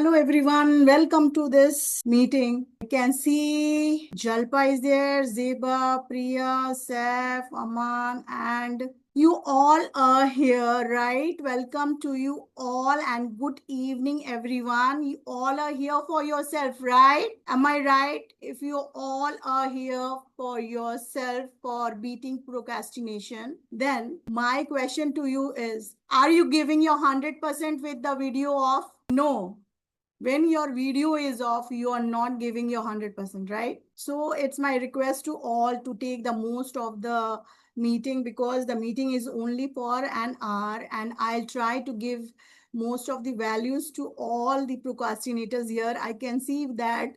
Hello everyone, welcome to this meeting. I can see Jalpa is there, Zeba, Priya, Saif, Aman, and you all are here, right? Welcome to you all and good evening everyone. You all are here for yourself, right? Am I right? If you all are here for yourself for beating procrastination, then my question to you is, are you giving your 100% with the video off? No, when your video is off, you are not giving your 100%, right? So it's my request to all to take the most of the meeting, because the meeting is only for an hour and I'll try to give most of the values to all the procrastinators here. I can see that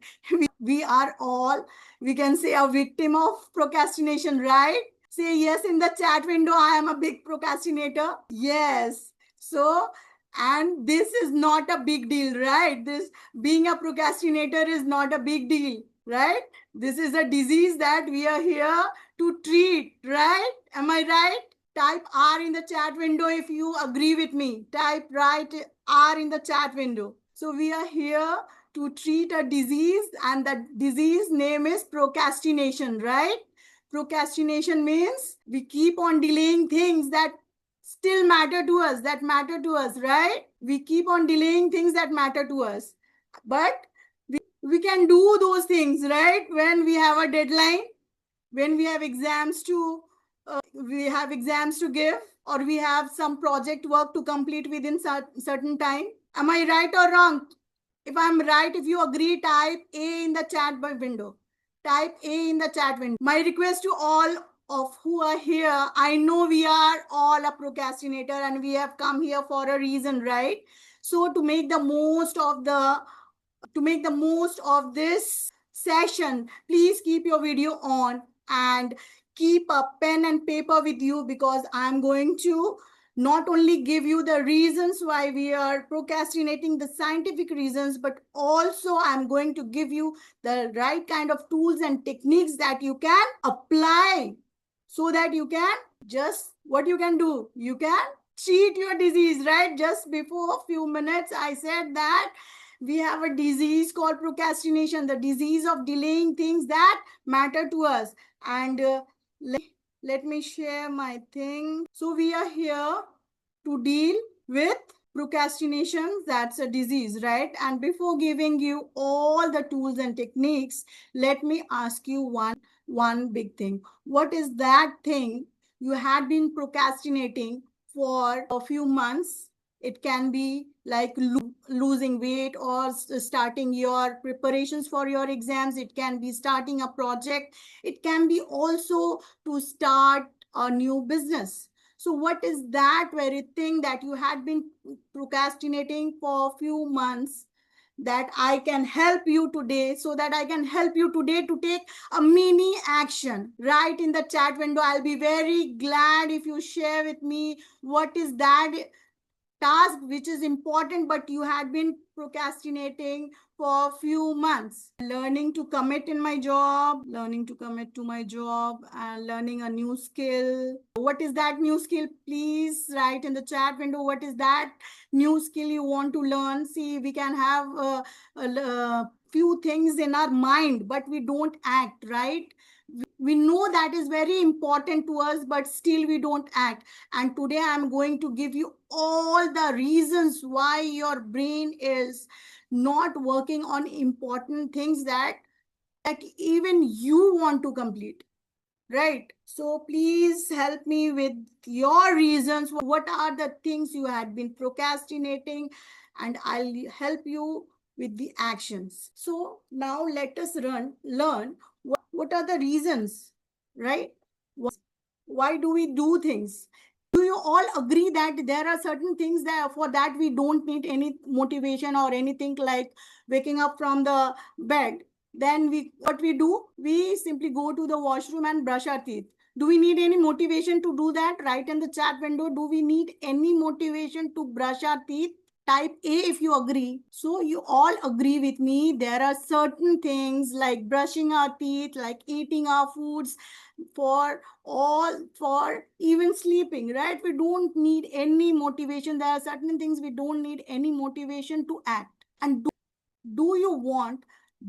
we are all, we can say, a victim of procrastination, right? Say yes in the chat window, I am a big procrastinator. Yes. So, and this is not a big deal, right? This being a procrastinator is not a big deal, right? This is a disease that we are here to treat, right? Am I right? Type R in the chat window if you agree with me. Type right R in the chat window. So we are here to treat a disease, and the disease name is procrastination, right? Procrastination means we keep on delaying things that still matter to us, right? We keep on delaying things that matter to us. But we can do those things, right? When we have a deadline, when we have exams to give, or we have some project work to complete within certain time. Am I right or wrong? If I'm right, if you agree, type A in the chat window. Type A in the chat window. My request to all of who are here, I know we are all a procrastinator and we have come here for a reason, right? So to make the most of this session, please keep your video on and keep a pen and paper with you, because I'm going to not only give you the reasons why we are procrastinating, the scientific reasons, but also I'm going to give you the right kind of tools and techniques that you can apply, so that you can just, what you can do, you can treat your disease, right? Just before a few minutes, I said that we have a disease called procrastination, the disease of delaying things that matter to us. And let me share my thing. So we are here to deal with procrastination. That's a disease, right? And before giving you all the tools and techniques, let me ask you one big thing. What is that thing you had been procrastinating for a few months? It can be like losing weight, or starting your preparations for your exams. It can be starting a project. It can be also to start a new business. So what is that very thing that you had been procrastinating for a few months, that I can help you today, so that I can help you today to take a mini action? Right in the chat window. I'll be very glad if you share with me what is that task which is important but you had been procrastinating for a few months. Learning to commit to my job, and learning a new skill. What is that new skill? Please write in the chat window what is that new skill you want to learn. See, we can have a few things in our mind, but we don't act, right? We know that is very important to us, but still we don't act. And today I'm going to give you all the reasons why your brain is not working on important things that even you want to complete, right? So please help me with your reasons. What are the things you had been procrastinating, and I'll help you with the actions. So now let us learn what are the reasons, right? Why do we do things? Do you all agree that there are certain things that for that we don't need any motivation or anything, like waking up from the bed? Then what we do, we simply go to the washroom and brush our teeth. Do we need any motivation to do that? Write in the chat window, do we need any motivation to brush our teeth? Type A if you agree. So you all agree with me. There are certain things like brushing our teeth, like eating our foods, for even sleeping, right? We don't need any motivation. There are certain things we don't need any motivation to act and do. Do you want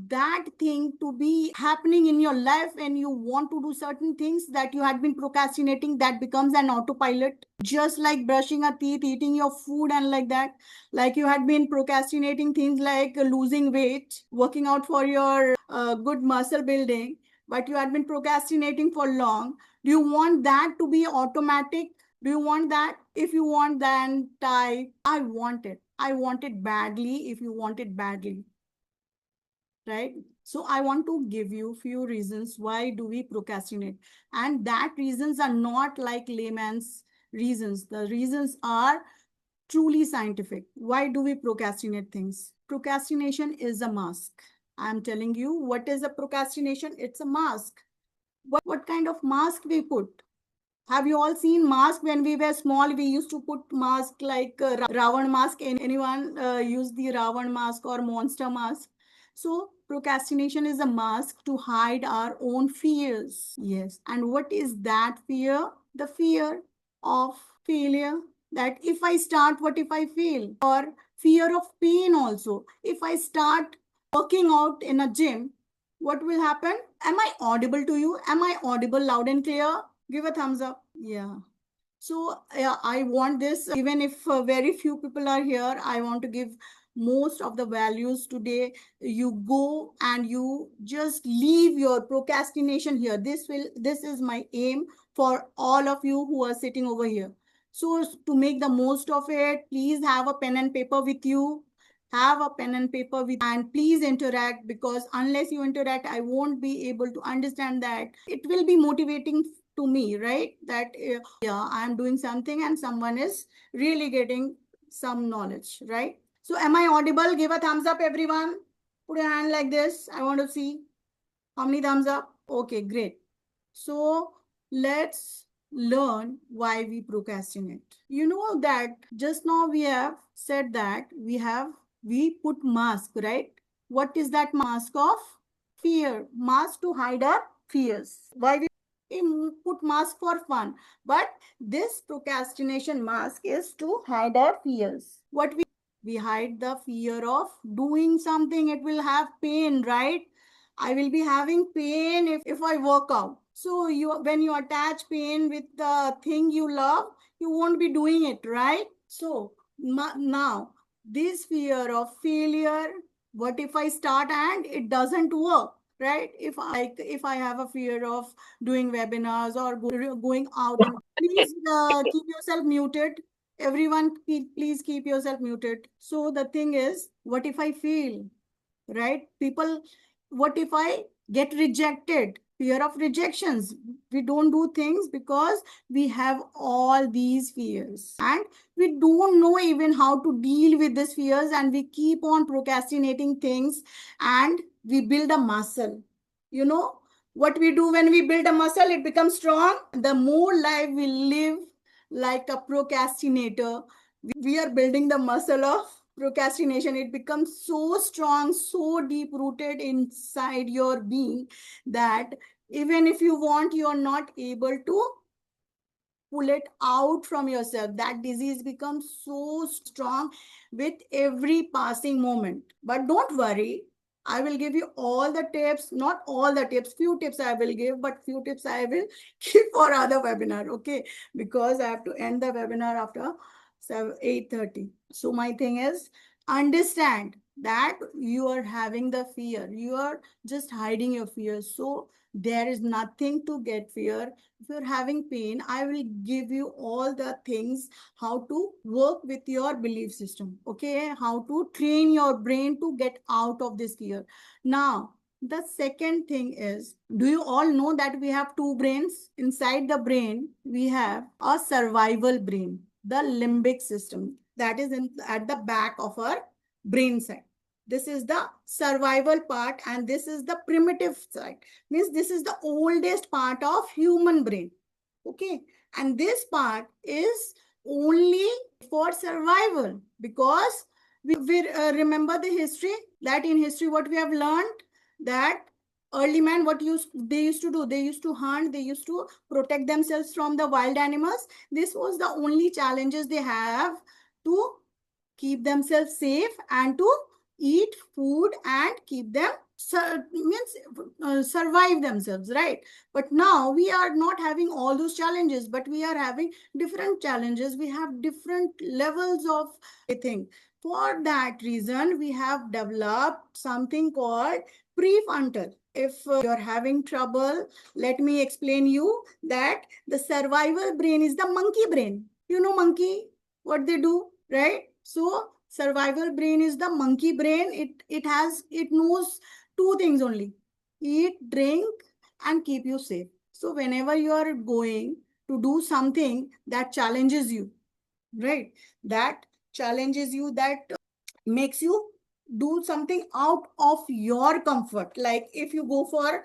that thing to be happening in your life, and you want to do certain things that you had been procrastinating, that becomes an autopilot, just like brushing your teeth, eating your food, and like that? Like you had been procrastinating things like losing weight, working out for your good muscle building, but you had been procrastinating for long. Do you want that to be automatic? Do you want that? If you want, then type I want it. I want it badly. If you want it badly, right? So I want to give you few reasons why do we procrastinate, and that reasons are not like layman's reasons. The reasons are truly scientific. Why do we procrastinate things? Procrastination is a mask. I'm telling you, what is a procrastination? It's a mask. What kind of mask we put? Have you all seen mask? When we were small, we used to put mask like Ravan mask. Anyone use the Ravan mask or monster mask? So procrastination is a mask to hide our own fears. Yes. And what is that fear? The fear of failure. That if I start, what if I fail? Or fear of pain also. If I start working out in a gym, what will happen? Am I audible to you? Am I audible loud and clear? Give a thumbs up. Yeah. So yeah, I want this, even if very few people are here, I want to give most of the values today. You go and you just leave your procrastination here. This is my aim for all of you who are sitting over here. So to make the most of it, please have a pen and paper with you. Have a pen and paper with, and please interact, because unless you interact, I won't be able to understand that. It will be motivating to me, right? That yeah, I'm doing something and someone is really getting some knowledge, right? So am I audible? Give a thumbs up, everyone. Put your hand like this. I want to see how many thumbs up. Okay, great. So let's learn why we procrastinate. You know that just now we have said that we put mask, right? What is that mask of? Fear. Mask to hide our fears. Why we put mask for fun? But this procrastination mask is to hide our fears. What we hide the fear of doing something. It will have pain, right? I will be having pain if I work out. So when you attach pain with the thing you love, you won't be doing it, right? So now this fear of failure, what if I start and it doesn't work? Right? If I have a fear of doing webinars or going out, and please keep yourself muted. Everyone, please keep yourself muted. So the thing is, what if I fail? Right? People, what if I get rejected? Fear of rejections. We don't do things because we have all these fears, and we don't know even how to deal with these fears, and we keep on procrastinating things, and we build a muscle. You know what we do when we build a muscle? It becomes strong. The more life we live like a procrastinator, we are building the muscle of procrastination. It becomes so strong, so deep rooted inside your being, that even if you want, you are not able to pull it out from yourself. That disease becomes so strong with every passing moment. But don't worry, I will give you all the tips, not all the tips, few tips I will give, but few tips I will keep for other webinar, okay? Because I have to end the webinar after 8:30. So my thing is, understand that you are having the fear. You are just hiding your fear. So there is nothing to get fear. If you're having pain, I will give you all the things how to work with your belief system. Okay, how to train your brain to get out of this fear. Now, the second thing is, do you all know that we have two brains? Inside the brain, we have a survival brain, the limbic system, that is at the back of our brain side. This is the survival part, and this is the primitive side. Means this is the oldest part of human brain. Okay, and this part is only for survival, because we remember the history, that in history what we have learned, that early man, what they used to do, they used to hunt, they used to protect themselves from the wild animals. This was the only challenges they have to keep themselves safe and to eat food and keep them survive themselves, right? But now we are not having all those challenges, but we are having different challenges. We have different levels of everything. For that reason, we have developed something called prefrontal. If you're having trouble, let me explain you that the survival brain is the monkey brain. You know monkey, what they do, right? So survival brain is the monkey brain. It knows two things only: eat, drink, and keep you safe. So whenever you are going to do something that challenges you, right? That challenges you, that makes you do something out of your comfort. Like if you go for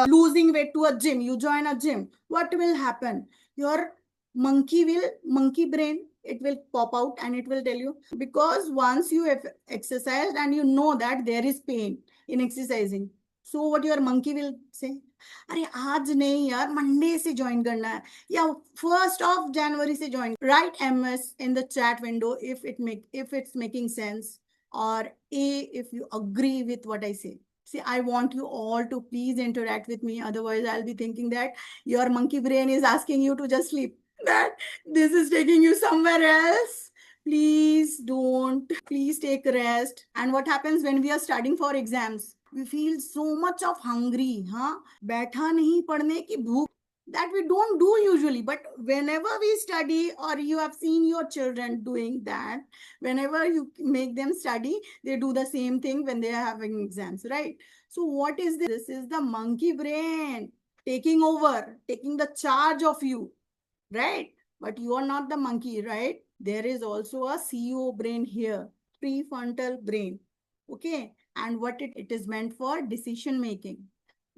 losing weight to a gym, you join a gym, what will happen? Your monkey brain, it will pop out and it will tell you, because once you have exercised and you know that there is pain in exercising, so what your monkey will say, अरे आज नहीं यार, Monday से join करना है या 1st of January से join. Write MS in the chat window if it's making sense, or A if you agree with what I say. See, I want you all to please interact with me. Otherwise, I'll be thinking that your monkey brain is asking you to just sleep, that this is taking you somewhere else. Please don't. Please take rest. And what happens when we are studying for exams? We feel so much of hungry, huh? बैठा नहीं पढ़ने की भूख, that we don't do usually. But whenever we study, or you have seen your children doing that, whenever you make them study, they do the same thing when they are having exams, right? So what is this? This is the monkey brain taking over, taking the charge of you, right? But you are not the monkey, right? There is also a CEO brain here, prefrontal brain. Okay. And what it is meant for? Decision making,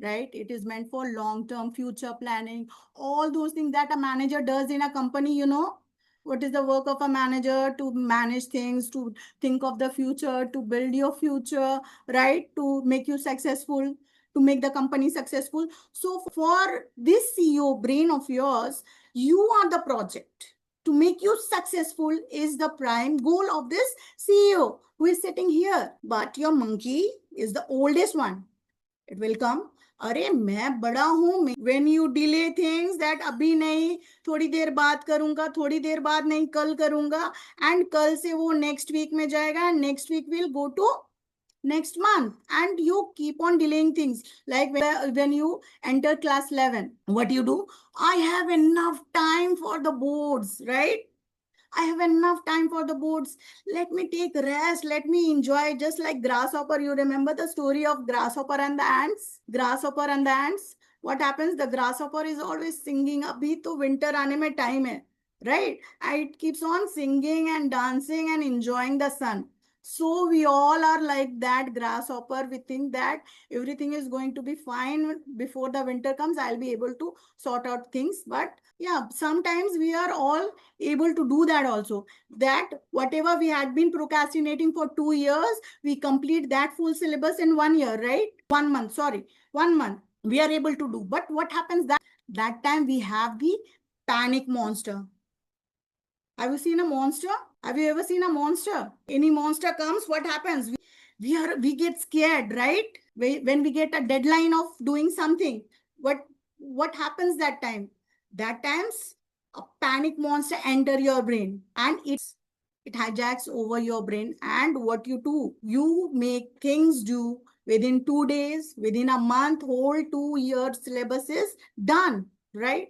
right? It is meant for long-term future planning, all those things that a manager does in a company, you know. What is the work of a manager? To manage things, to think of the future, to build your future, right? To make you successful, to make the company successful. So for this CEO brain of yours, you are the project. To make you successful is the prime goal of this CEO who is sitting here. But your monkey is the oldest one. It will come. अरे मैं बड़ा हूं. When you delay things, that अभी नहीं, थोड़ी देर बाद करूंगा, थोड़ी देर बाद नहीं, कल करूंगा, and कल से वो next week में जाएगा, and next week will go to next month, and you keep on delaying things. Like when you enter class 11, what do you do? I have enough time for the boards, right? I have enough time for the boards. Let me take rest. Let me enjoy. Just like grasshopper. You remember the story of grasshopper and the ants? Grasshopper and the ants. What happens? The grasshopper is always singing. Abhi to winter aane mein time hai, right? And it keeps on singing and dancing and enjoying the sun. So we all are like that grasshopper. We think that everything is going to be fine before the winter comes. I'll be able to sort out things. But yeah, sometimes we are all able to do that also. That whatever we had been procrastinating for 2 years, we complete that full syllabus in 1 year, right? 1 month, sorry, 1 month. We are able to do. But what happens that time we have the panic monster. Have you seen a monster? Have you ever seen a monster? Any monster comes, what happens? We get scared, right? When we get a deadline of doing something, what happens that time? That times a panic monster enter your brain, and it hijacks over your brain. And what you do, you make things do within 2 days, within a month, whole 2 year syllabus is done, right?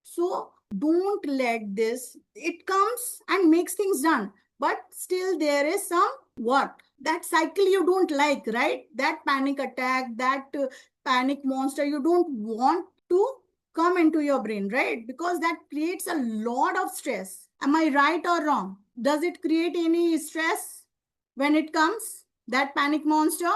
So don't let this, it comes and makes things done, but still there is some what? That cycle you don't like, right? That panic attack, that panic monster, you don't want to come into your brain, right? Because that creates a lot of stress. Am I right or wrong? Does it create any stress when it comes? That panic monster?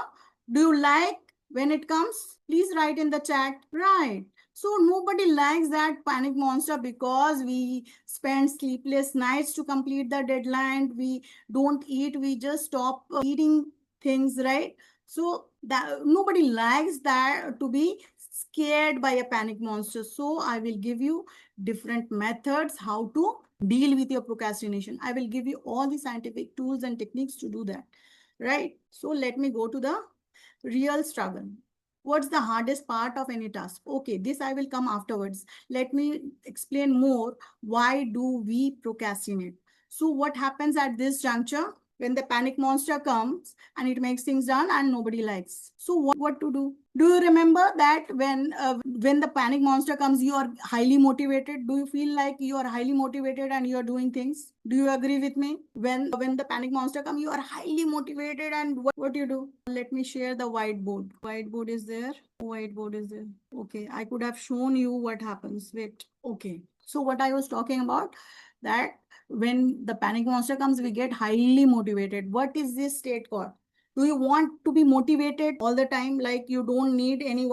Do you like when it comes? Please write in the chat. Right. So nobody likes that panic monster, because we spend sleepless nights to complete the deadline. We don't eat. We just stop eating things, right? So that nobody likes that, to be scared by a panic monster. So I will give you different methods how to deal with your procrastination. I will give you all the scientific tools and techniques to do that. right? So let me go to the real struggle. What's the hardest part of any task? Okay, this I will come afterwards. Let me explain more. Why do we procrastinate? So what happens at this juncture when the panic monster comes and it makes things done and nobody likes? So what to do? Do you remember that when the panic monster comes, you are highly motivated? Do you feel like you are highly motivated and you are doing things? Do you agree with me? When the panic monster comes, you are highly motivated, and what you do? Let me share the whiteboard. Whiteboard is there. Whiteboard is there. Okay, I could have shown you what happens. Wait. Okay. So what I was talking about, that when the panic monster comes, we get highly motivated. What is this state called? Do you want to be motivated all the time? Like you don't need any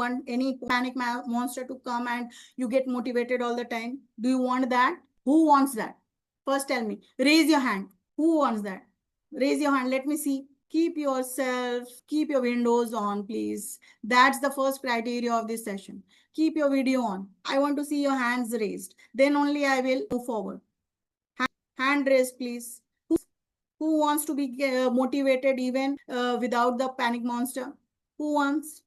panic monster to come and you get motivated all the time? Do you want that? Who wants that? First tell me. Raise your hand. Who wants that? Raise your hand. Let me see. Keep your windows on, please. That's the first criteria of this session. Keep your video on. I want to see your hands raised. Then only I will move forward. Hand raised, please. Who wants to be motivated even without the panic monster? Who wants?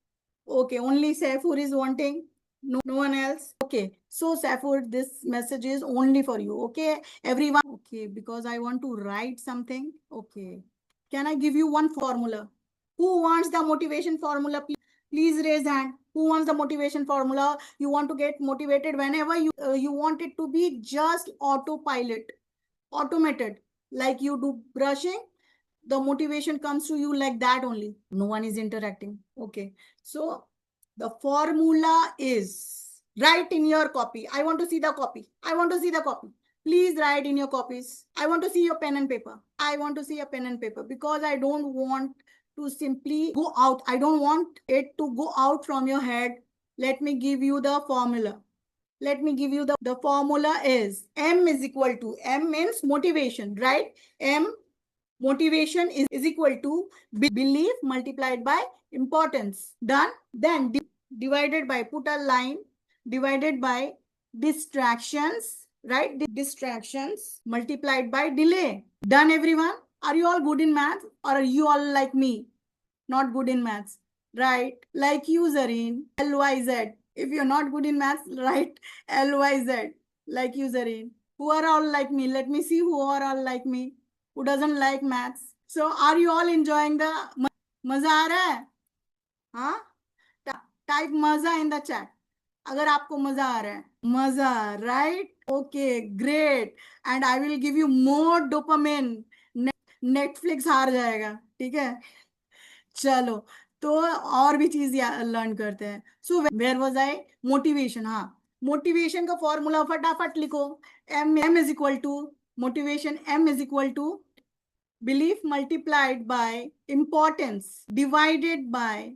Okay, only Saifur is wanting. No one else. Okay, so Saifur, this message is only for you. Okay, everyone. Okay, because I want to write something. Okay, can I give you one formula? Who wants the motivation formula? Please raise hand. Who wants the motivation formula? You want to get motivated whenever you want it to be just autopilot, automated, like you do brushing, the motivation comes to you like that only. No one is interacting. Okay, so the formula is, write in your copy. I want to see the copy. I want to see the copy. Please write in your copies. I want to see your pen and paper. I want to see a pen and paper, because I don't want to simply go out. I don't want it to go out from your head. Let me give you the formula. Let me give you the formula is M is equal to, M means motivation, right? M, motivation is equal to belief multiplied by importance. Done? Then divided by, put a line, divided by distractions, right? Distractions multiplied by delay. Done, everyone? Are you all good in math, or are you all like me, not good in maths? Right? Like you, Zareen, LYZ. If you're not good in maths, write LYZ. Like you, Zareen. Who are all like me? Let me see who are all like me. Who doesn't like maths? So are you all enjoying the मजा आ रहा है? हाँ, type मजा in the chat अगर आपको मजा आ रहा है. मजा, right? Okay, great. And I will give you more dopamine. Netflix हार जाएगा. ठीक है, चलो. तो और भी चीज लर्न करते हैं. So where was I? Motivation. हाँ, मोटिवेशन का फॉर्मूला फटाफट लिखो. M is equal to motivation. M is equal to belief multiplied by importance divided by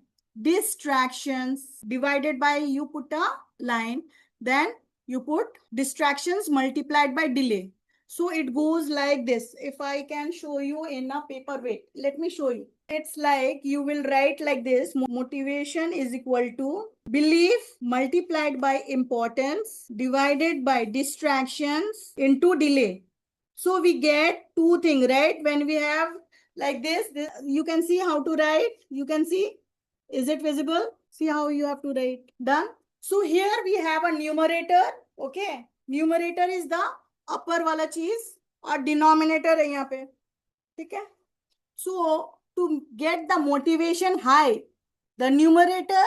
distractions, divided by, you put a line, then you put distractions multiplied by delay. So it goes like this. If I can show you in a paper, wait, let me show you. It's like you will write like this. Motivation is equal to belief multiplied by importance divided by distractions into delay. So we get two things, right? When we have like this, you can see how to write. You can see, is it visible? See how you have to write. Done. So here we have a numerator. Okay. Numerator is the upper wala cheese, और denominator है यहाँ पे. ठीक है. So to get the motivation high, the numerator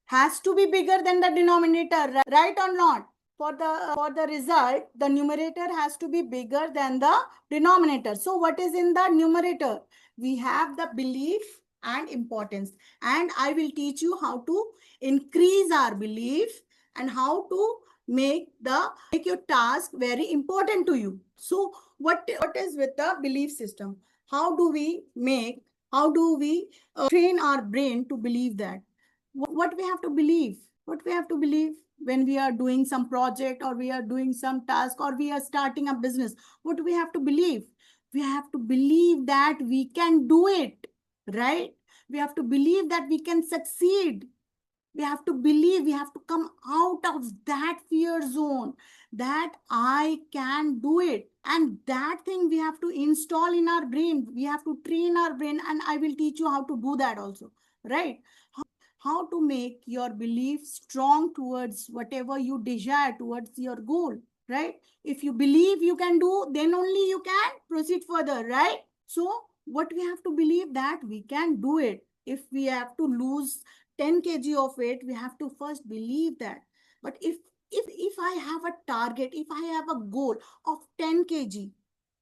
has to be bigger than the denominator, right or not? For the result, the numerator has to be bigger than the denominator. So what is in the numerator? We have the belief and importance. And I will teach you how to increase our belief and how to make your task very important to you. So what is with the belief system? How do we train our brain to believe that? What we have to believe? What we have to believe when we are doing some project, or we are doing some task, or we are starting a business? What do we have to believe? We have to believe that we can do it, right? We have to believe that we can succeed. We have to believe, we have to come out of that fear zone that I can do it. And that thing we have to install in our brain. We have to train our brain, and I will teach you how to do that also, right? How to make your belief strong towards whatever you desire, towards your goal, right? If you believe you can do, then only you can proceed further, right? So what we have to believe, that we can do it. If we have to lose 10 kg of weight, we have to first believe that. But if I have a target, if I have a goal of 10 kg,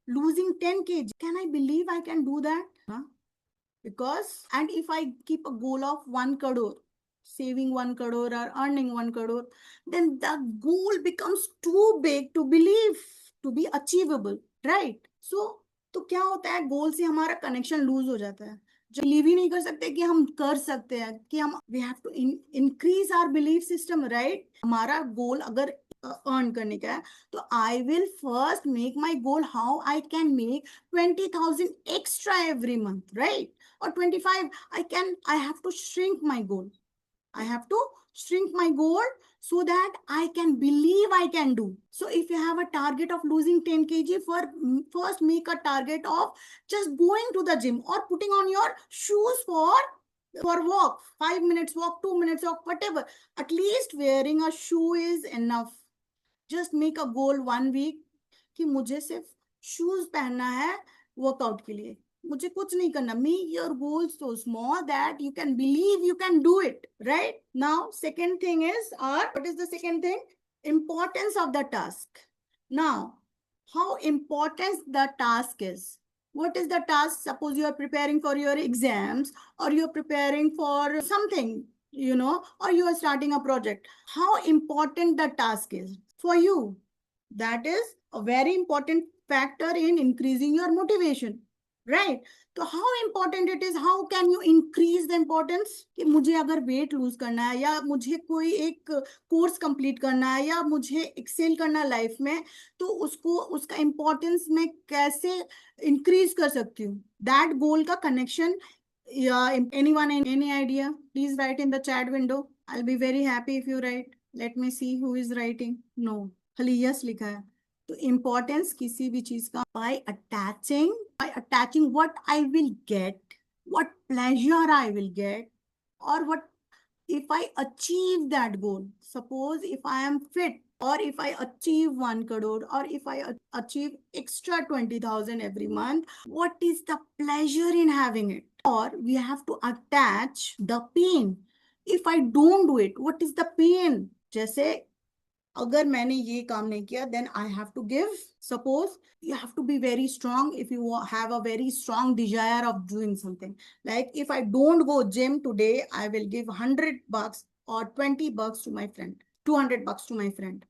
losing 10 kg, can I believe I can do that? Huh? Because, and if I keep a goal of 1 crore, saving 1 crore or earning 1 crore, then the goal becomes too big to believe to be achievable, right? So तो क्या होता है, गोल से हमारा connection loose हो जाता है, जो बिलीव ही नहीं कर सकते कि हम कर सकते हैं, कि हम we have to increase our belief system, right? हमारा गोल अगर अर्न करने का है, तो I will first make my goal how I can make 20,000 extra every month, right? Or 25, I have to shrink my goal. I have to shrink my goal so that I can believe I can do. So if you have a target of losing 10 kg, first make a target of just going to the gym or putting on your shoes for walk, 5 minutes walk, 2 minutes walk, whatever. At least wearing a shoe is enough. Just make a goal 1 week कि मुझे सिर्फ shoes पहनना है workout के लिए, मुझे कुछ नहीं करना. Make your goal so small that you can believe you can do it, right? Now second thing is, और what is the second thing? Importance of the task. Now, how important the task is. What is the task? Suppose you are preparing for your exams, or you are preparing for something, or you are starting a project. How important the task is for you? That is a very important factor in increasing your motivation, right? तो how important it is, how can you increase the importance? कि मुझे अगर weight lose करना है, या मुझे कोई एक कोर्स कंप्लीट करना है, या मुझे एक्सेल करना है लाइफ में, तो उसका इम्पोर्टेंस मैं कैसे इंक्रीज कर सकती हूँ? दैट गोल का connection. Anyone, any idea? Please write in the chat window. I'll be very happy if you write. Let me see who is writing. No, खाली यस लिखा है. तो इम्पोर्टेंस किसी भी चीज का, by attaching what I will get, what pleasure I will get, or what if I achieve that goal. Suppose if I am fit, or if I achieve 1 crore, or if I achieve extra 20,000 every month, what is the pleasure in having it? Or we have to attach the pain. If I don't do it, what is the pain? जैसे अगर मैंने ये काम नहीं किया, then I have to give. Suppose you have to be very strong if you have a very strong desire of doing something. Like if I don't go gym today, I will give $100 or $20 to my friend, $200 to my friend,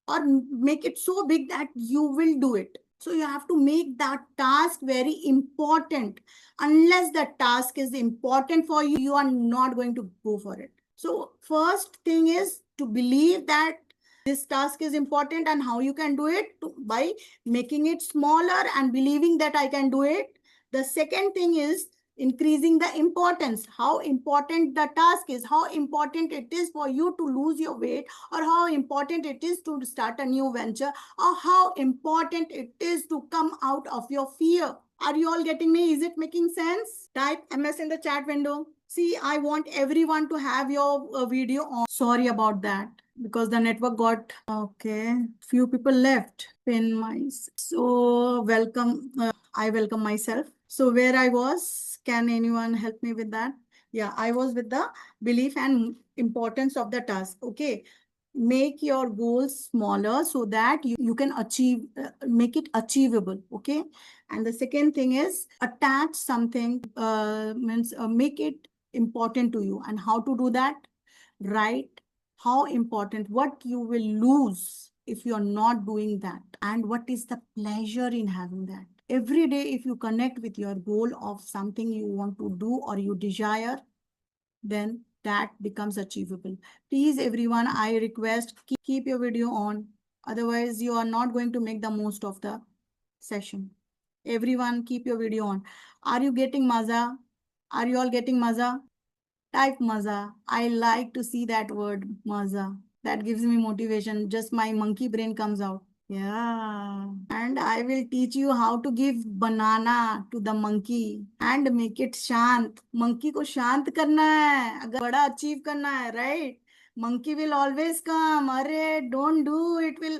or make it so big that you will do it. So you have to make that task very important. Unless the task is important for you, you are not going to go for it. So first thing is to believe that this task is important, and how you can do it by making it smaller and believing that I can do it. The second thing is increasing the importance, how important the task is, how important it is for you to lose your weight, or how important it is to start a new venture, or how important it is to come out of your fear. Are you all getting me? Is it making sense? Type MS in the chat window. See, I want everyone to have your video on. Sorry about that, because the network got okay. Few people left. Pin my. So welcome. I welcome myself. So where I was, can anyone help me with that? Yeah, I was with the belief and importance of the task. Okay. Make your goals smaller so that you can achieve, make it achievable. Okay. And the second thing is attach something, means make it important to you. And how to do that? Write how important, what you will lose if you're not doing that, and what is the pleasure in having that. Every day, if you connect with your goal of something you want to do or you desire, then that becomes achievable. Please, everyone, I request, keep your video on. Otherwise, you are not going to make the most of the session. Everyone, keep your video on. Are you getting maza? Are you all getting maza? Type maza. I like to see that word maza. That gives me motivation. Just my monkey brain comes out. Yeah. And I will teach you how to give banana to the monkey and make it shant. Monkey को शांत करना है अगर बड़ा achieve करना है, right? Monkey will always come. अरे don't do it will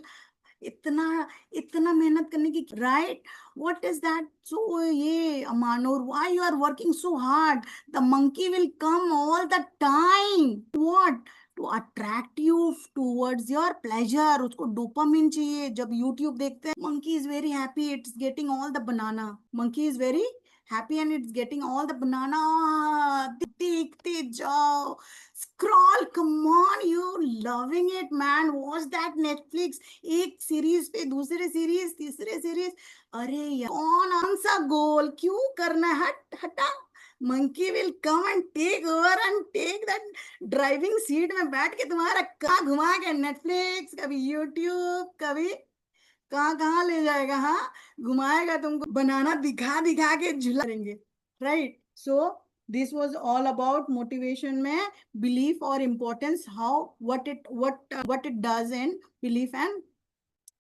इतना इतना मेहनत करने की, right? What is that? So ये अमानोर, why you are working so hard? The monkey will come all the time. What? To attract you towards your pleasure. उसको dopamine चाहिए। जब यूट्यूब देखते हैं, monkey is very happy, it's getting all the banana. Monkey is very happy and it's getting all the banana. देखते जाओ, scroll, come on, you loving it man, watch that Netflix, एक series पे दूसरे series तीसरे series. अरे यार कौन सा गोल क्यों करना है? हट हटा। Monkey will come and take over and take that driving seat में बैठ के तुम्हारा कहाँ घुमा के, नेटफ्लिक्स, कभी यूट्यूब, कभी कहाँ कहाँ ले जाएगा। हाँ, घुमाएगा तुमको, बनाना दिखा दिखा के झुला देंगे, right? So this was all about motivation में बिलीफ और importance, how what it does in belief, and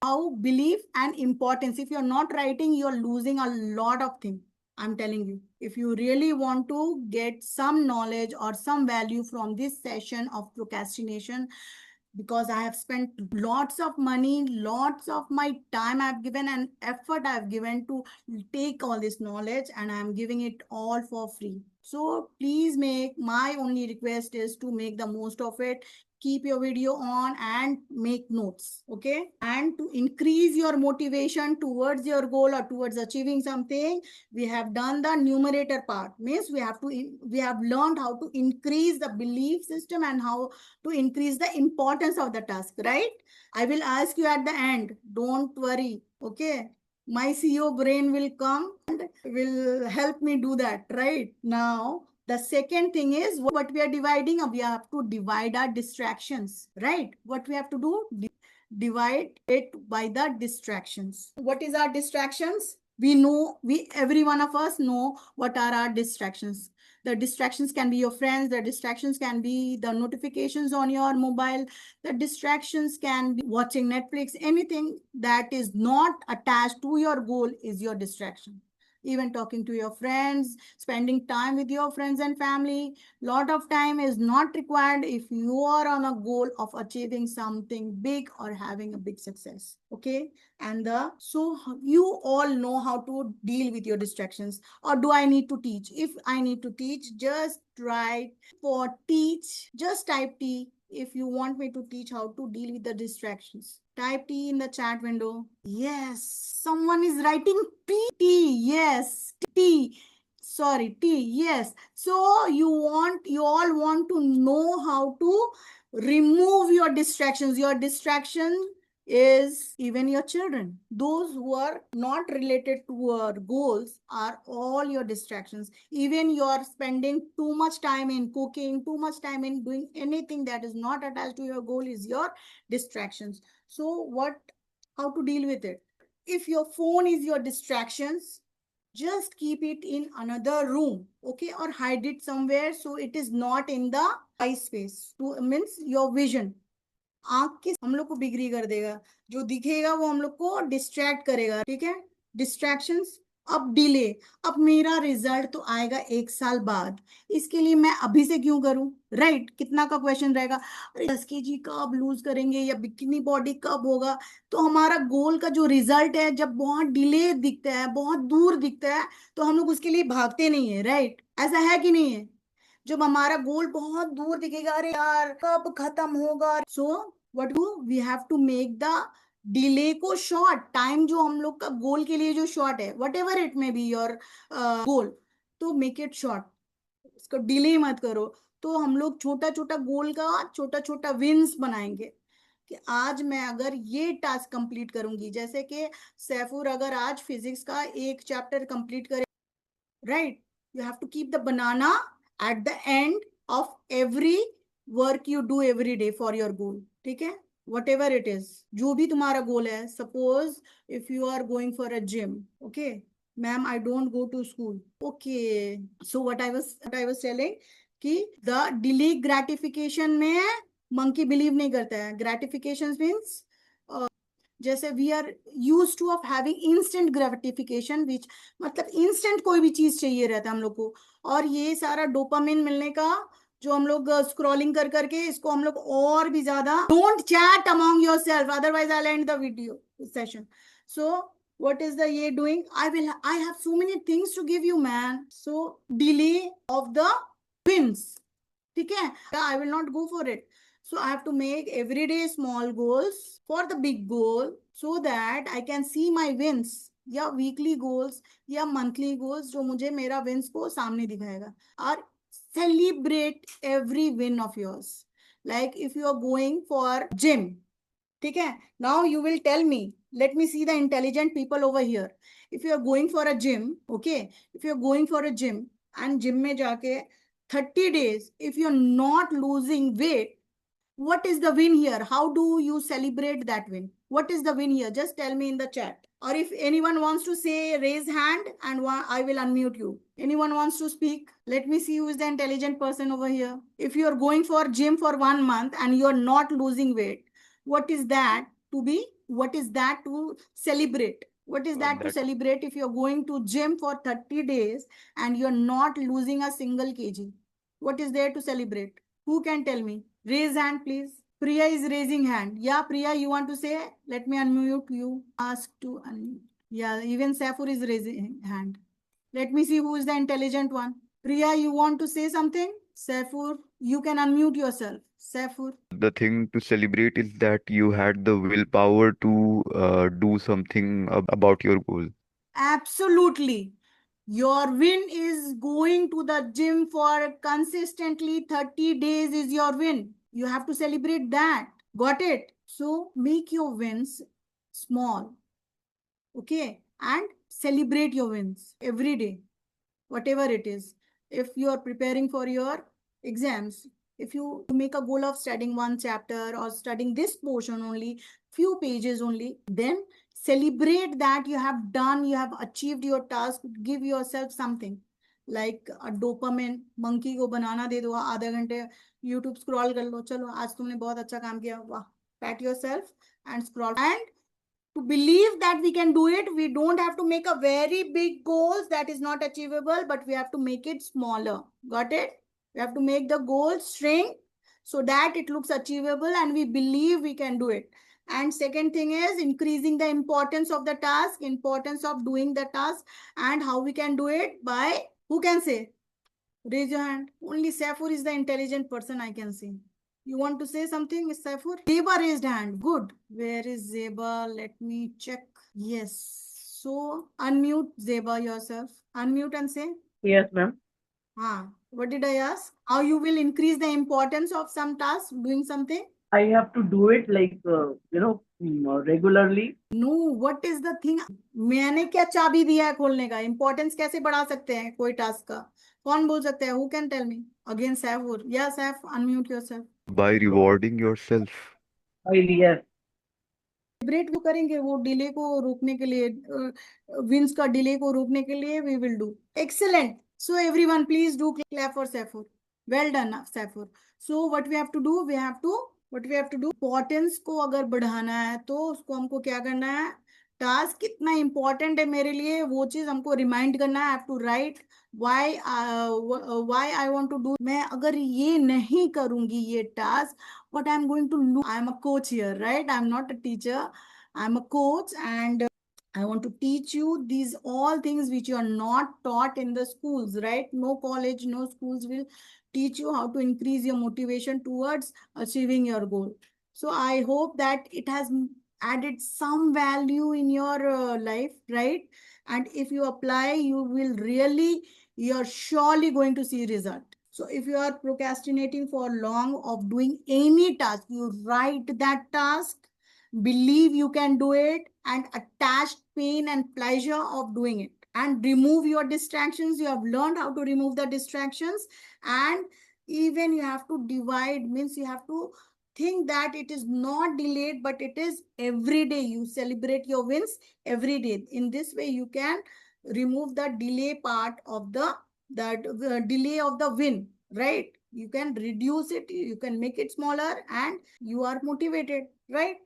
how belief and importance. If you're not writing, you're losing a lot of things. I'm telling you, if you really want to get some knowledge or some value from this session of procrastination, because I have spent lots of money, lots of my time I've given and effort I've given to take all this knowledge, and I'm giving it all for free. So please make, my only request is to make the most of it. Keep your video on and make notes, okay? And to increase your motivation towards your goal or towards achieving something, we have done the numerator part. Means we have learned how to increase the belief system and how to increase the importance of the task, right? I will ask you at the end. Don't worry, okay? My CEO brain will come and will help me do that, right? Now, the second thing is what we are dividing. We have to divide our distractions, right? What we have to do? Divide it by the distractions. What is our distractions? We know, every one of us know what are our distractions. The distractions can be your friends, the distractions can be the notifications on your mobile, the distractions can be watching Netflix. Anything that is not attached to your goal is your distraction. Even talking to your friends, spending time with your friends and family, lot of time is not required if you are on a goal of achieving something big or having a big success, okay? And so you all know how to deal with your distractions. Or do I need to teach? If I need to teach, just write for teach, just type T. If you want me to teach how to deal with the distractions, type T in the chat window. Yes, someone is writing T. Yes, T. Sorry, T. Yes. So you all want to know how to remove your distractions. Your distraction is even your children. Those who are not related to your goals are all your distractions. Even you are spending too much time in cooking, too much time in doing anything that is not attached to your goal is your distractions. So how to deal with it? If your phone is your distractions, just keep it in another room, okay? Or hide it somewhere so it is not in the eye space. To means your vision. आंख के हम लोग को बिगड़ी कर देगा, जो दिखेगा वो हम लोग को डिस्ट्रैक्ट करेगा, ठीक है? डिस्ट्रैक्शंस। अब डिले, अब मेरा रिजल्ट तो आएगा 1 साल बाद, इसके लिए मैं अभी से क्यों करूं, राइट? कितना का क्वेश्चन रहेगा, 10 kg कब लूज करेंगे या बिकिनी बॉडी कब होगा? तो हमारा गोल का जो रिजल्ट है जब बहुत डिले दिखता है, बहुत दूर दिखता है, तो हम लोग उसके लिए भागते नहीं है, राइट? ऐसा है कि नहीं है? जब हमारा गोल बहुत दूर दिखेगा, अरे यार कब खत्म होगा, so what do we have to make the delay को शॉर्ट। टाइम जो हम लोग का गोल के लिए जो शॉर्ट है, what ever it may be your goal, तो मेक इट शॉर्ट, इसको डिले मत करो। तो हम लोग छोटा छोटा गोल का छोटा छोटा विंस बनाएंगे कि आज मैं अगर ये टास्क कंप्लीट करूंगी, जैसे कि सैफुर अगर आज फिजिक्स का एक चैप्टर कंप्लीट करे, right? You have to keep the banana at the end of every work you do every day for your goal, ठीक है? Whatever it is, जो भी तुम्हारा गोल है, suppose if you are going for a gym, okay? Ma'am, I don't go to school. Okay, so what I was telling कि the delay gratification में monkey believe नहीं करता है. ग्रेटिफिकेशन मीन्स जैसे we are use to of having instant gratification which मतलब instant कोई भी चीज चाहिए रहता है हम लोग को. और ये सारा डोपामिन मिलने का जो हम लोग स्क्रॉलिंग कर करके इसको हम लोग और भी ज्यादा. Don't chat among your self otherwise I and the video session. So what is the ye doing? I have so many things to give you, man. So delay of the wins. ठीक है. I will not go for it. So I have to make everyday small goals for the big goal so that I can see my wins या weekly goals या monthly goals जो मुझे मेरा wins को सामने दिखाएगा. और celebrate every win of yours. Like if you are going for gym. ठीक है. Now you will tell me, let me see the intelligent people over here. If you are going for a gym, okay, if you are going for a gym and gym में जाके 30 days if you're not losing weight, what is the win here? How do you celebrate that win? What is the win here? Just tell me in the chat. Or if anyone wants to say, raise hand and I will unmute you. Anyone wants to speak? Let me see who is the intelligent person over here. If you are going for gym for 1 month and you are not losing weight, what is that to be? What is that to celebrate? What is that to celebrate if you're going to gym for 30 days and you're not losing a single kg? What is there to celebrate? Who can tell me? Raise hand, please. Priya is raising hand. Yeah, Priya, you want to say? Let me unmute you. Ask to unmute. Yeah, even Saifur is raising hand. Let me see who is the intelligent one. Priya, you want to say something? Saifur, you can unmute yourself. Saifur. The thing to celebrate is that you had the willpower to do something about your goal. Absolutely. Your win is going to the gym for consistently 30 days is your win. You have to celebrate that. Got it? So make your wins small. Okay. And celebrate your wins every day, whatever it is. If you are preparing for your exams, if you make a goal of studying one chapter or studying this portion only, few pages only, then celebrate that you have done, you have achieved your task. Give yourself something like a dopamine. Monkey को बनाना दे दो, आधा घंटे YouTube scroll कर लो, चलो आज तुमने बहुत अच्छा काम किया, वाह. Pat yourself and scroll. And to believe that we can do it, we don't have to make a very big goals that is not achievable, but we have to make it smaller. Got it? We have to make the goal shrink so that it looks achievable and we believe we can do it. And second thing is increasing the importance of the task, importance of doing the task, and how we can do it by, who can say? Raise your hand. Only Saifur is the intelligent person I can see. You want to say something, Saifur? Zeba raised hand. Good. Where is Zeba? Let me check. Yes. So unmute Zeba yourself. Unmute and say. Yes, ma'am. What did I ask? How you will increase the importance of some task, doing something? I have to do it like, regularly. No, what is the thing? मैंने क्या चाबी दिया है खोलने का? Importance कैसे बढ़ा सकते हैं कोई टास्क का? कौन बोल सकता है? Who can tell me? Again, Saifur. Yeah, Saif, unmute yourself. By rewarding yourself. Yes. Celebrate वो करेंगे वो डिले को रोकने के लिए, विंस का डिले को रोकने के लिए we will do. Excellent. So everyone please do clap for Saifur. Well done Saifur. So what we have to do, we have to importance को अगर बढ़ाना है तो उसको हमको क्या करना है, टास्क कितना इंपॉर्टेंट है मेरे लिए वो चीज हमको रिमाइंड करना है. I have to write why I want to do. मैं अगर ये नहीं करूंगी ये task, what I'm going to lose. I'm a coach here, right? I'm not a teacher. I'm a coach and I want to teach you these all things which you are not taught in the schools, right? No college, no schools will teach you how to increase your motivation towards achieving your goal. So I hope that it has added some value in your life, right? And if you apply, you will really, you're surely going to see result. So if you are procrastinating for long of doing any task, you write that task, believe you can do it, and attach pain and pleasure of doing it. And remove your distractions. You have learned how to remove the distractions. And even you have to divide, means you have to think that it is not delayed, but it is every day. You celebrate your wins every day. In this way, you can remove the delay part of the delay of the win, right? You can reduce it, you can make it smaller, and you are motivated, right?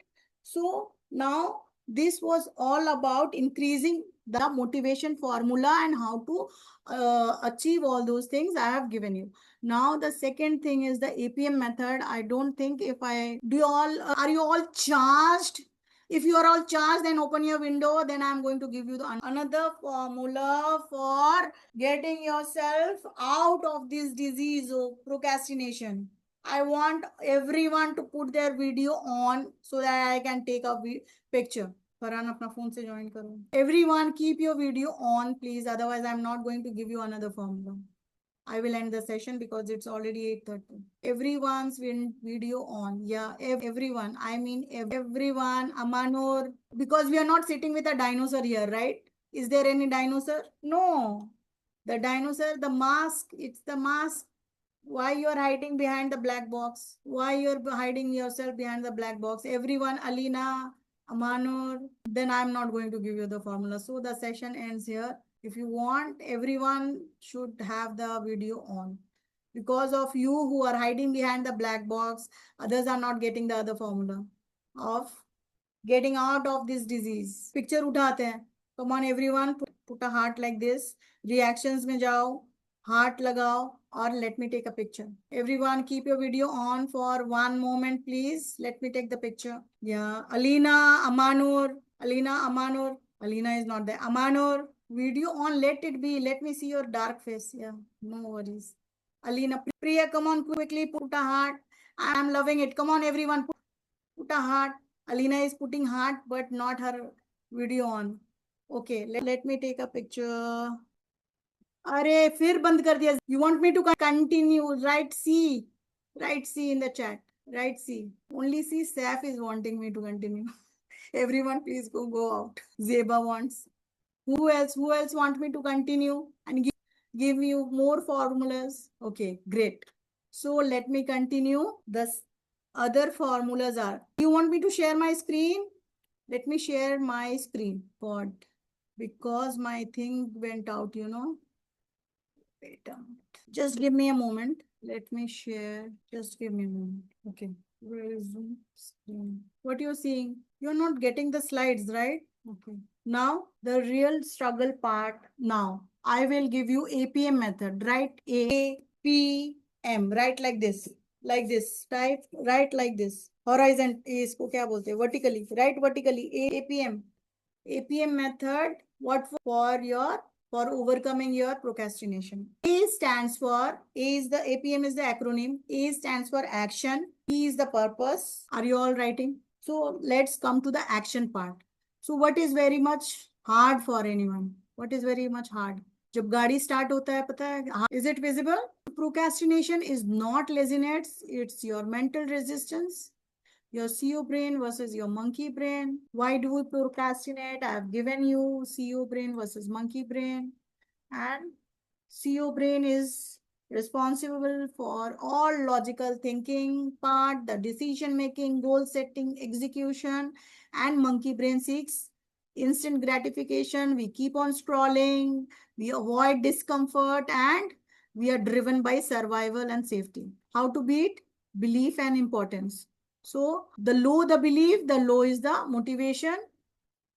So now this was all about increasing the motivation formula and how to achieve all those things I have given you. Now the second thing is the APM method. I don't think if I do you all are you all charged? If you are all charged, then open your window. Then I'm going to give you the another formula for getting yourself out of this disease of procrastination. I want everyone to put their video on so that I can take a picture. Farhan अपना phone से join करो. Everyone keep your video on please, otherwise I'm not going to give you another formula. I will end the session because it's already 8:30. Everyone's video on. Yeah, everyone. I mean everyone. Amanur. Because we are not sitting with a dinosaur here, right? Is there any dinosaur? No. The dinosaur, the mask, it's the mask. Why you are hiding behind the black box? Why you are hiding yourself behind the black box? Everyone, Alina, Amanur. Then I'm not going to give you the formula. So the session ends here. If you want, everyone should have the video on. Because of you who are hiding behind the black box, others are not getting the other formula of getting out of this disease. Picture उठाते हैं. Come on everyone, put a heart like this. Reactions में जाओ, heart लगाओ, or let me take a picture. Everyone keep your video on for one moment please. Let me take the picture. Yeah, Alina, Amanur, Alina is not there. Amanur, video on, let it be. Let me see your dark face. Yeah, no worries. Alina, Priya, come on quickly, put a heart. I'm loving it. Come on everyone, put a heart. Alina is putting heart but not her video on. Okay, let me take a picture. अरे फिर बंद कर दिया. You want me to continue? Write C. Write C in the chat. Write C. Only C. Saf is wanting me to continue. Everyone please go out. Zeba wants. Who else want me to continue and give you more formulas? Okay, great. So let me continue. The other formulas are. You want me to share my screen? Let me share my screen. But because my thing went out, Wait a minute. Just give me a moment. Let me share. Just give me a moment. Okay. Where is Zoom screen? What you're seeing? You're not getting the slides, right? Okay. Now the real struggle part. Now I will give you APM method. Write APM. Write like this. Like this. Type. Write like this. Horizon. इसको क्या बोलते हैं? Vertically. Write vertically. APM. APM method. What for overcoming your procrastination. A stands for, A is the APM is the acronym. A stands for action. P is the purpose. Are you all writing? So let's come to the action part. So what is very much hard for anyone? What is very much hard? जब गाड़ी start होता है पता है, is it visible? Procrastination is not laziness, it's your mental resistance. Your CEO brain versus your monkey brain. Why do we procrastinate? I have given you CEO brain versus monkey brain. And CEO brain is responsible for all logical thinking part, the decision making, goal setting, execution, and monkey brain seeks instant gratification. We keep on scrolling, we avoid discomfort, and we are driven by survival and safety. How to beat? Belief and importance. So the low the belief, the low is the motivation.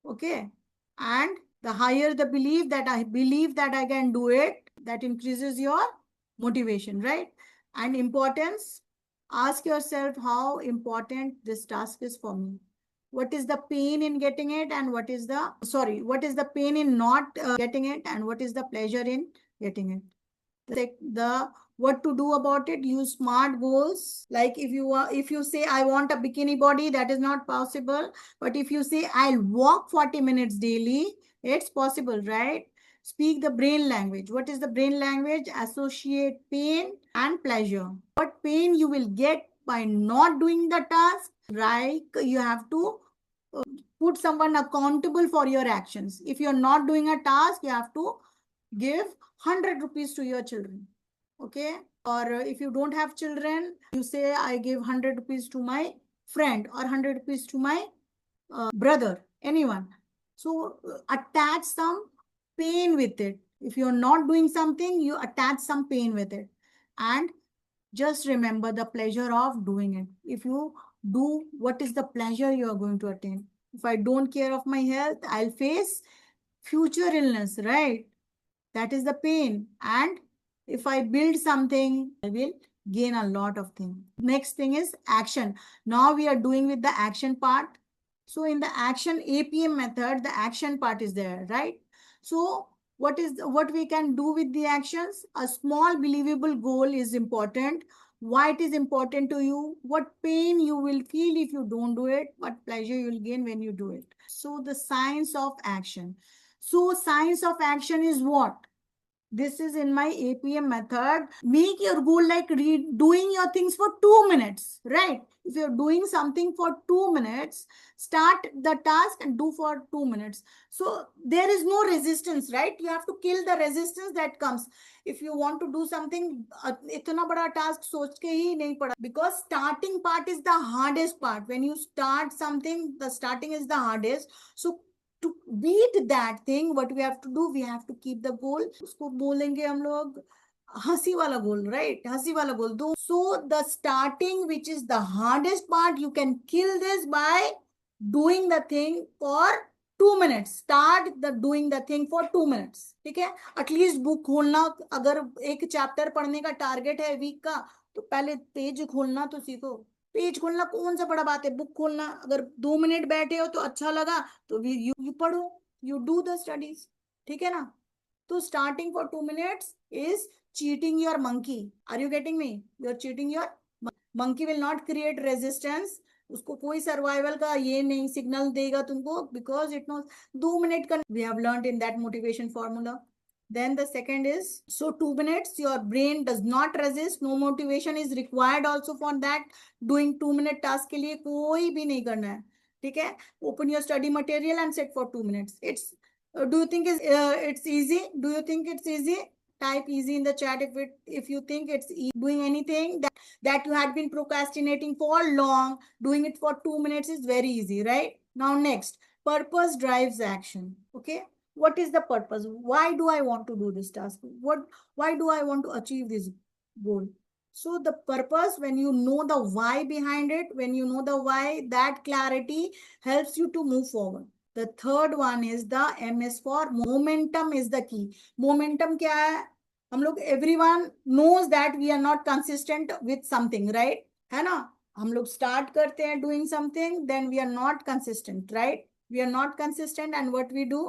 Okay. And the higher the belief that I believe that I can do it, that increases your motivation, right? And importance, ask yourself how important this task is for me. What is the pain in getting it and what is the pain in not getting it and what is the pleasure in getting it? The what to do about it, use smart goals. Like if you say I want a bikini body, that is not possible. But if you say I'll walk 40 minutes daily, it's possible, right? Speak the brain language. What is the brain language? Associate pain and pleasure. What pain you will get by not doing the task, right? You have to put someone accountable for your actions. If you're not doing a task, you have to give 100 rupees to your children. Okay. Or if you don't have children, you say I give 100 rupees to my friend or 100 rupees to my brother, anyone. So attach some pain with it. If you're not doing something, you attach some pain with it. And Just remember the pleasure of doing it. If you do, what is the pleasure you are going to attain? If I don't care of my health, I'll face future illness, right? That is the pain. And if I build something, I will gain a lot of things. Next thing is action. Now we are doing with the action part. So in the action APM method, the action part is there, right? So what we can do with the actions? A small believable goal is important. Why it is important to you? What pain you will feel if you don't do it? What pleasure you will gain when you do it? So the science of action. So science of action is what? This is in my APM method. Make your goal like doing your things for 2 minutes, right? If you're doing something for 2 minutes, start the task and do for 2 minutes. So there is no resistance, right? You have to kill the resistance that comes. If you want to do something, इतना बड़ा task सोच के ही नहीं पड़ा, because starting part is the hardest part. When you start something, the starting is the hardest. So to beat that thing, what we have to do, we have to keep the goal. उसको बोलेंगे हम लोग हंसी वाला गोल, right? हंसी वाला गोल दो. So the starting, which is the hardest part, you can kill this by doing the thing for 2 minutes. Start the doing the thing for 2 minutes. ठीक है? एटलीस्ट बुक खोलना, अगर एक चैप्टर पढ़ने का टारगेट है वीक का, तो पहले पेज खोलना तो सीखो. पेज खोलना कौन सा बड़ा बात है? बुक खोलना, अगर 2 मिनट बैठे हो तो अच्छा लगा तो यू पढ़ो, यू डू द स्टडीज. ठीक है ना? तो starting for 2 minutes is cheating your monkey. Are you getting me? You are cheating your monkey. Will not create resistance. उसको कोई सर्वाइवल का ये नहीं सिग्नल देगा तुमको, बिकॉज इट नोस 2 मिनट का. We have learned in that motivation formula. Then the second is, so 2 minutes, your brain does not resist. No motivation is required also for that. Doing 2 minute task के लिए कोई भी नहीं करना है. ठीक है? Open your study material and sit for 2 minutes. Do you think it's easy? Do you think it's easy? Type easy in the chat if you think it's easy. Doing anything that you had been procrastinating for long, doing it for 2 minutes is very easy, right? Now next, purpose drives action. Okay? What is the purpose? Why do I want to do this task? Why do I want to achieve this goal? So the purpose, when you know the why behind it, when you know the why, that clarity helps you to move forward. The third one is the M is for momentum is the key. Momentum क्या है? हम लोग everyone knows that we are not consistent with something, right? है ना? हम लोग start करते हैं doing something, then we are not consistent, right? We are not consistent, and what we do,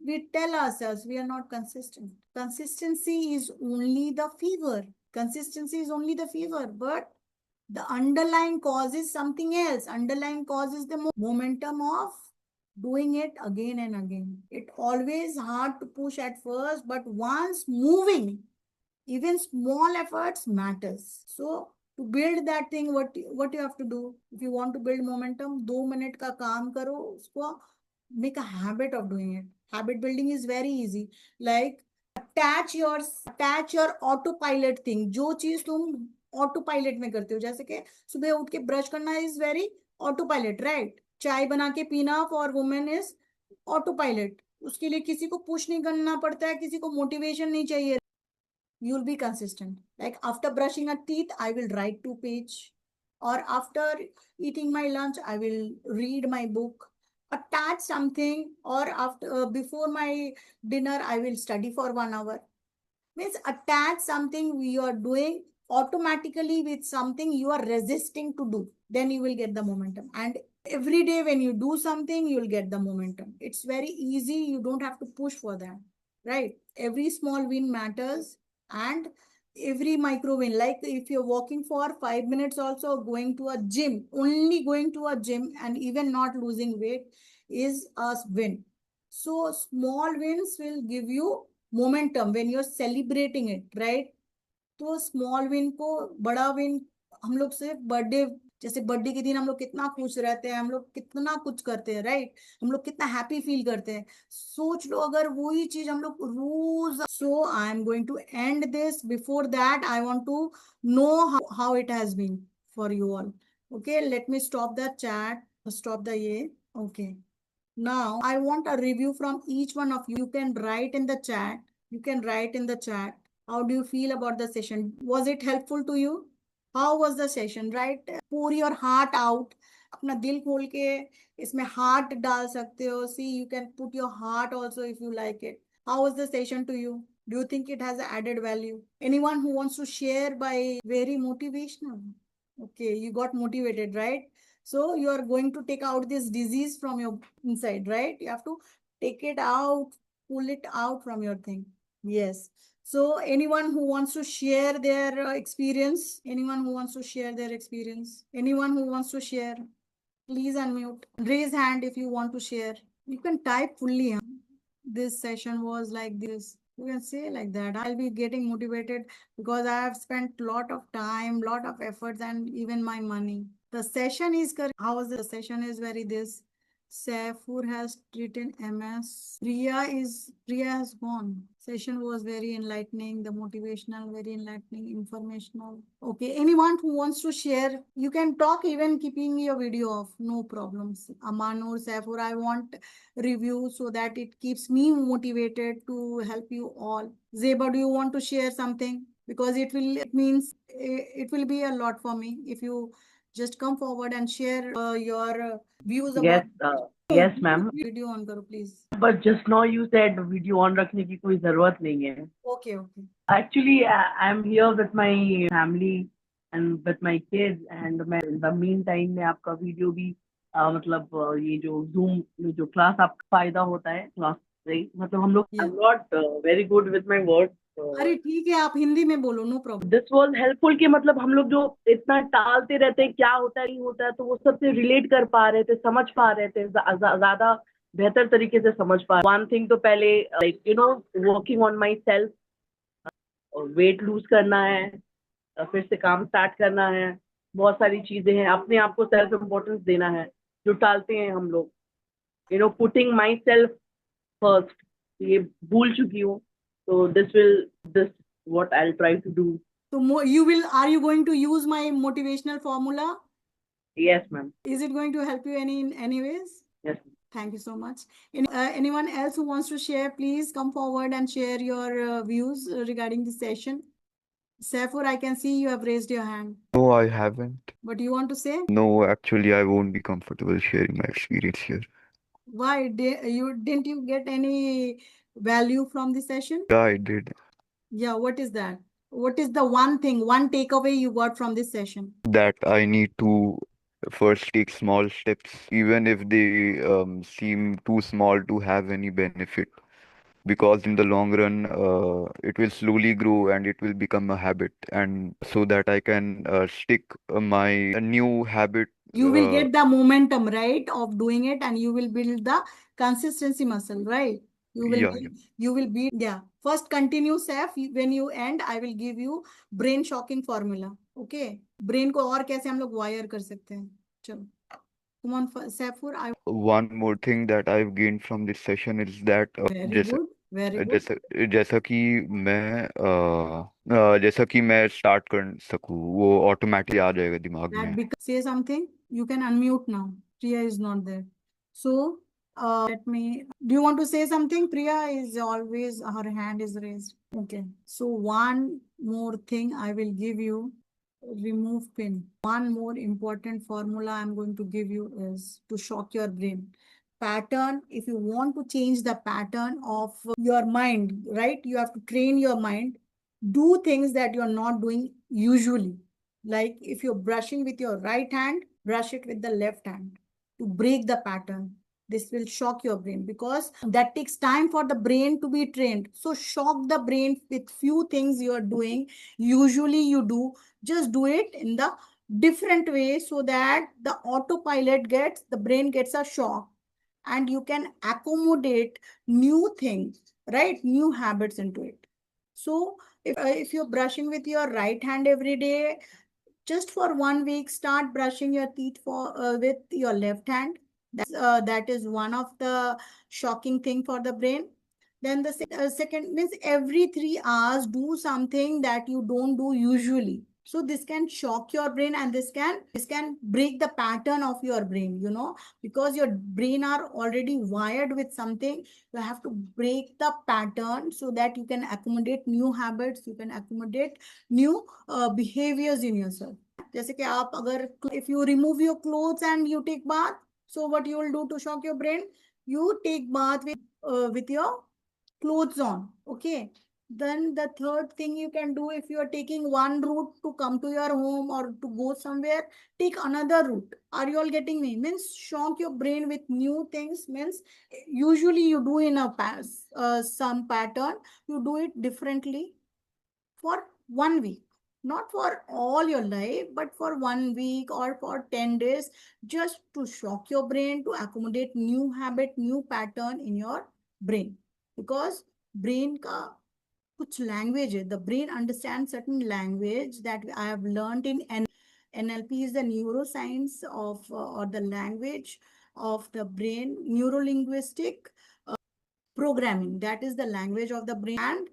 we tell ourselves we are not consistent. Consistency is only the fever. Consistency is only the fever, but the underlying cause is something else. Underlying cause is the momentum of doing it again and again. It always hard to push at first, but once moving, even small efforts matters. So to build that thing, what you have to do? If you want to build momentum, 2 minute का काम करो, उसको make a habit of doing it. Habit building is very easy. Like attach your autopilot thing. जो चीज तुम autopilot में करते हो, जैसे कि सुबह उठ के ब्रश करना is very autopilot, right? चाय बना के पीना for women is autopilot. उसके लिए किसी को पुश नहीं करना पड़ता है, किसी को मोटिवेशन नहीं चाहिए. You'll be consistent. Like after brushing our teeth, I will write 2 pages. Or after eating my lunch, I will read my book. Attach something, or after before my dinner, I will study for 1 hour. Means attach something you are doing automatically with something you are resisting to do. Then you will get the momentum. And every day when you do something, you will get the momentum. It's very easy. You don't have to push for that, right? Every small win matters, and every micro win. Like if you're walking for 5 minutes, also going to a gym, only going to a gym and even not losing weight is a win. So small wins will give you momentum when you're celebrating it, right? तो small win को बड़ा win, हम लोग सिर्फ birthday, जैसे birthday के दिन हम लोग कितना खुश रहते हैं, हम लोग कितना कुछ करते हैं, राइट? हम लोग कितना हैप्पी फील करते हैं. सोच लो अगर वही चीज हम लोग रोज. So I am going to end this. Before that I want to know how it has been for you all. Okay, let me stop the chat, stop the ये. Okay, now I want a review from each one of you. You can write in the chat. You can write in the chat How do you feel about the session? Was it helpful to you? How was the session, right? Pour your heart out. अपना दिल खोल के इसमें heart डाल सकते हो. See, you can put your heart also if you like it. How was the session to you? Do you think it has added value? Anyone who wants to share by very motivational? Okay, you got motivated, right? So you are going to take out this disease from your inside, right? You have to take it out, pull it out from your thing. Yes. So anyone who wants to share their experience, anyone who wants to share their experience, anyone who wants to share, please unmute. Raise hand if you want to share. You can type fully. Huh? This session was like this. You can say like that. I'll be getting motivated because I have spent lot of time, lot of efforts, and even my money. The session is correct. How was the session is very this. Saifur has written MS. Priya has gone. Session was very enlightening, the motivational, very enlightening, informational. Okay, anyone who wants to share, you can talk even keeping your video off, no problems. Aman or Saifur, I want review so that it keeps me motivated to help you all. Zeba, do you want to share something? Because it means it will be a lot for me if you just come forward and share your views about. Yes, yes, ma'am. Video on करो please. But just now you said video on रखने की कोई जरूरत नहीं है. Okay, okay. Actually, I'm here with my family and with my kids, and मैं in the meantime में आपका वीडियो भी मतलब ये जो Zoom में जो क्लास आपका फायदा होता है क्लास से मतलब हम लोग Yeah. I'm not very good with my words. अरे ठीक है आप हिंदी में बोलो no problem. This was helpful कि मतलब हम लोग जो इतना टालते रहते हैं क्या होता है नहीं होता है तो वो सबसे रिलेट कर पा रहे थे समझ पा रहे थे ज्यादा बेहतर तरीके से समझ पा रहे. वन थिंग तो पहले like you know working on my self, weight lose करना है, फिर से काम स्टार्ट करना है, बहुत सारी चीजें हैं. अपने आप को सेल्फ इम्पोर्टेंस देना है जो टालते हैं हम लोग. You know putting my self first, ये भूल चुकी हूँ. तो this what I'll try to do. So are you going to use my motivational formula? Yes, ma'am. Is it going to help you in any ways? Yes. Thank you so much. Anyone else who wants to share, please come forward and share your views regarding this session. Saifur, I can see you have raised your hand. No, I haven't. What do you want to say? No, actually, I won't be comfortable sharing my experience here. Why? Didn't you get any value from the session? Yeah, I did. Yeah, what is that? What is the one thing, one takeaway you got from this session? That I need to first take small steps, even if they seem too small to have any benefit, because in the long run, it will slowly grow and it will become a habit, and so that I can stick my new habit. You will get the momentum, right, of doing it, and you will build the consistency muscle, right? Yeah, You will beat. Yeah. First, continue, Saif. When you end, I will give you brain shocking formula. Okay. Brain को और कैसे हम लोग wire कर सकते हैं? चलो. Come on, Saifur. one more thing that I've gained from this session is that Very जैसा good. Very good. जैसा जैसा कि जैसा कि मैं स्टार्ट कर सकूँ वो ऑटोमेटिकली आ जाएगा दिमाग में. Say something. You can unmute now. Priya is not there. So, let me. Do you want to say something? Priya is always, her hand is raised. Okay. So, one more thing I will give you. Remove pin. One more important formula I'm going to give you is to shock your brain. Pattern, if you want to change the pattern of your mind, right? You have to train your mind. Do things that you're not doing usually. Like if you're brushing with your right hand, brush it with the left hand to break the pattern. This will shock your brain because that takes time for the brain to be trained. So shock the brain with few things you are doing. Usually you do, just do it in the different way so that the autopilot gets, the brain gets a shock and you can accommodate new things, right? New habits into it. So if you're brushing with your right hand every day, just for 1 week, start brushing your teeth with your left hand. That is one of the shocking thing for the brain. Then the second means every 3 hours, do something that you don't do usually. So this can shock your brain, and this can break the pattern of your brain, because your brain are already wired with something. You have to break the pattern so that you can accommodate new habits, you can accommodate new behaviors in yourself. जैसे कि आप अगर if you remove your clothes and you take bath, so what you will do to shock your brain? You take bath with your clothes on. Okay. Then the third thing you can do, if you are taking one route to come to your home or to go somewhere, take another route. Are you all getting me? Means shock your brain with new things. Means usually you do in a some pattern, you do it differently for 1 week, not for all your life, but for 1 week or for 10 days, just to shock your brain, to accommodate new habit, new pattern in your brain. Because brain ka kuch language hai. The brain understands certain language that I have learned in NLP is the neuroscience of or the language of the brain, neurolinguistic programming. That is the language of the brain, and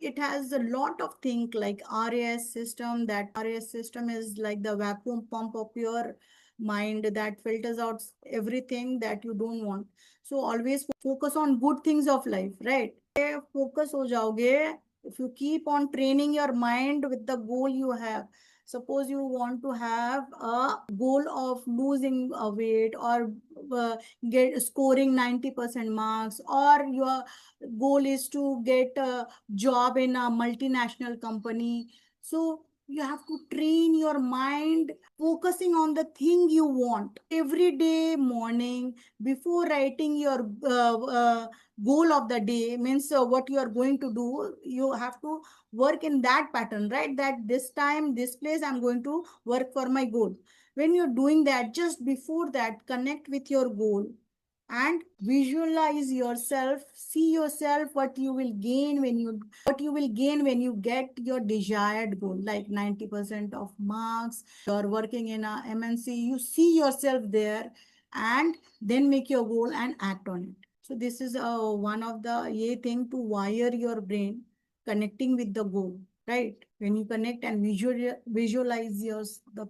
it has a lot of things like RAS system. That RAS system is like the vacuum pump of your mind that filters out everything that you don't want. So always focus on good things of life, right? Focus ho jaoge if you keep on training your mind with the goal you have. Suppose you want to have a goal of losing a weight, or get scoring 90% marks, or your goal is to get a job in a multinational company. So you have to train your mind focusing on the thing you want every day morning before writing your goal of the day. Means what you are going to do, you have to work in that pattern, right? That this time, this place, I'm going to work for my goal. When you're doing that, just before that, connect with your goal and visualize yourself. See yourself what you will gain when you get your desired goal, like 90% of marks. You're working in a MNC, you see yourself there, and then make your goal and act on it. So this is one of the thing to wire your brain, connecting with the goal, right? When you connect and visualize the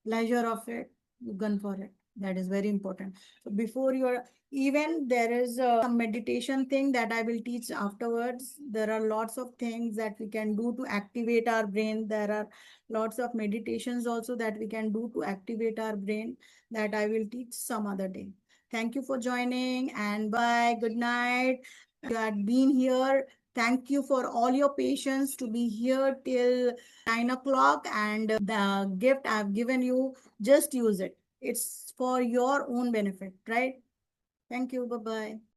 pleasure of it, you gun for it. That is very important. So before your, even there is some meditation thing that I will teach afterwards. There are lots of things that we can do to activate our brain. There are lots of meditations also that we can do to activate our brain, that I will teach some other day. Thank you for joining, and bye. Good night. You had been here. Thank you for all your patience to be here till 9 o'clock, and the gift I've given you, just use it. It's for your own benefit, right? Thank you. Bye bye.